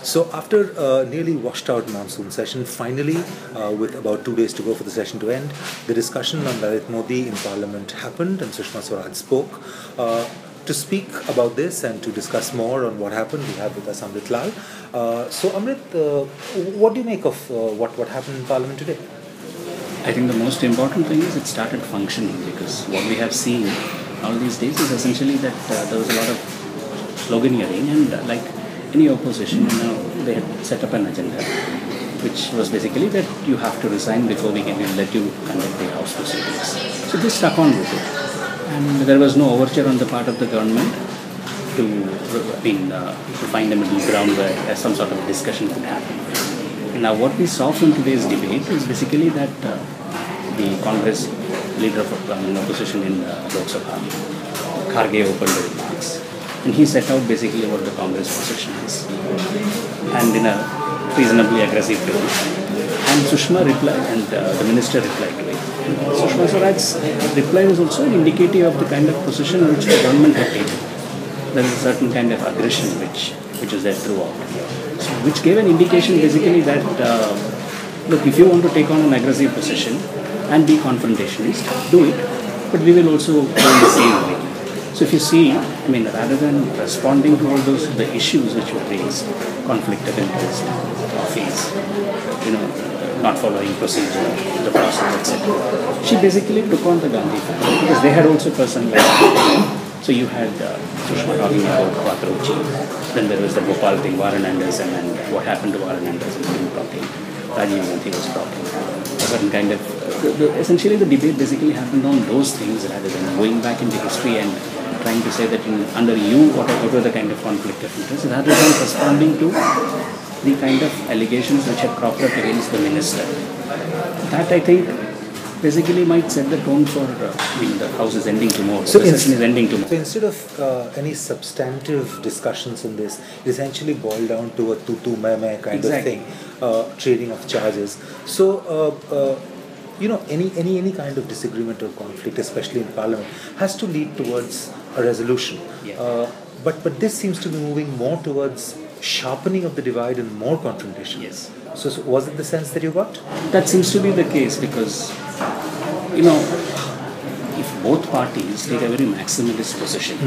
So after a nearly washed out monsoon session, finally, with about 2 days to go for the session to end, the discussion on Lalit Modi in Parliament happened and Sushma Swaraj spoke. To speak about this and to discuss more on what happened, we have with us Amrit Lal. So Amrit, what do you make of what happened in Parliament today? I think the most important thing is it started functioning, because what we have seen all these days is essentially that there was a lot of sloganeering, and like any opposition, they had set up an agenda which was basically that you have to resign before we can let you conduct the House proceedings. So they stuck on with it, and there was no overture on the part of the government to find a middle ground where some sort of discussion could happen. And now what we saw from today's debate is basically that the Congress leader of opposition in Lok Sabha, Kharge, opened the remarks, and he set out basically what the Congress position is, and in a reasonably aggressive tone. And Sushma replied, and the minister replied to it. Sushma Swaraj's reply was also indicative of the kind of position which the government had taken. There is a certain kind of aggression which was there throughout. So, which gave an indication basically that, look, if you want to take on an aggressive position and be confrontationist, do it, but we will also go in the same way. So if you see, rather than responding to all the issues which were raised, conflict of interest, office, not following procedure, the process, etc., she basically took on the Gandhi family, because they had also personalized. So you had Sushma talking about Quattrochi, then there was the Bhopal thing, Warren Anderson, and what happened to Warren Anderson being talking, Rajiv Gandhi was talking, a certain kind of, essentially the debate basically happened on those things rather than going back into history and trying to say that under you, what were the kind of conflict of interest, rather than responding to the kind of allegations which had cropped up against the minister. That, I think, basically might set the tone for the House is ending tomorrow. So the session is ending tomorrow. So instead of any substantive discussions in this, it essentially boiled down to a tu me kind of thing, trading of charges. So any kind of disagreement or conflict, especially in Parliament, has to lead towards a resolution. Yeah. But this seems to be moving more towards sharpening of the divide and more confrontation. Yes. So was it the sense that you got? That seems to be the case, because if both parties take a very maximalist position,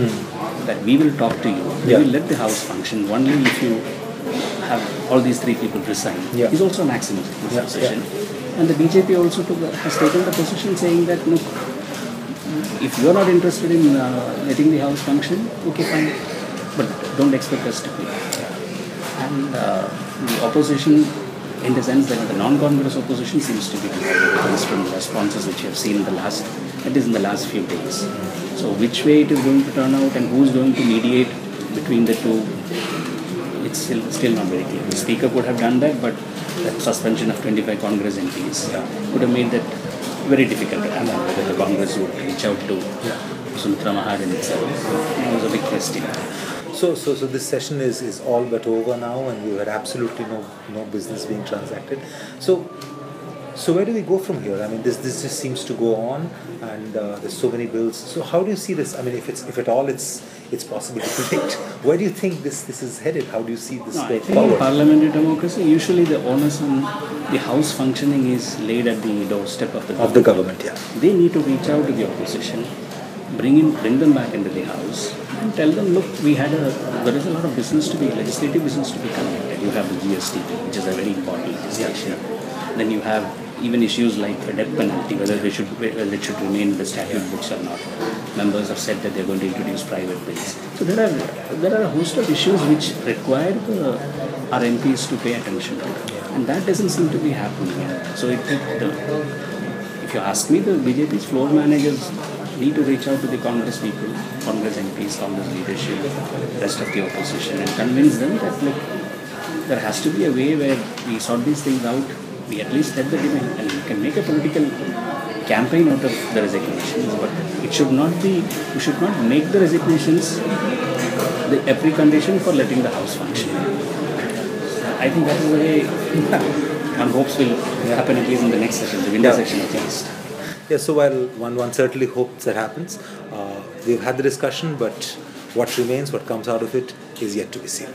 that we will talk to you, we will let the House function only if you have all these three people resign, is also a maximalist position. And the BJP also has taken the position saying that, look, if you are not interested in letting the House function, okay, fine, but don't expect us to be. And the opposition, in the sense that the non-Congress opposition seems to be divided from the responses which you have seen in the last few days. So which way it is going to turn out and who is going to mediate between the two, it's still not very clear. The Speaker could have done that, but the suspension of 25 Congress MPs would have made that very difficult to happen, whether the Congress would reach out to Sumitra Mahajan itself. That was a big question. So this session is all but over now, and we had absolutely no business being transacted. So where do we go from here? This just seems to go on, and there's so many bills. So how do you see this? If at all it's possible to predict, where do you think this is headed? How do you see this going forward? In parliamentary democracy, usually the onus on the House functioning is laid at the doorstep of the government. Of the government, yeah. They need to reach out to the opposition, bring them back into the House, and tell them, look, there is a lot of legislative business to be conducted. You have the GST, which is a very important legislation. Then you have even issues like the death penalty, whether it should remain in the statute books or not. Members have said that they are going to introduce private bills. So there are a host of issues which require our MPs to pay attention to, and that doesn't seem to be happening. So if you ask me, the BJP's floor managers need to reach out to the Congress people, Congress MPs, Congress leadership, rest of the opposition, and convince them that, look, there has to be a way where we sort these things out. We at least set the demand, and we can make a political campaign out of the resignations, but it should not be, we should not make the resignations the precondition for letting the House function. I think that is the way one hopes will happen, at least in the next session, the winter session at least. Yeah, so while one certainly hopes that happens, we've had the discussion, but what remains, what comes out of it, is yet to be seen.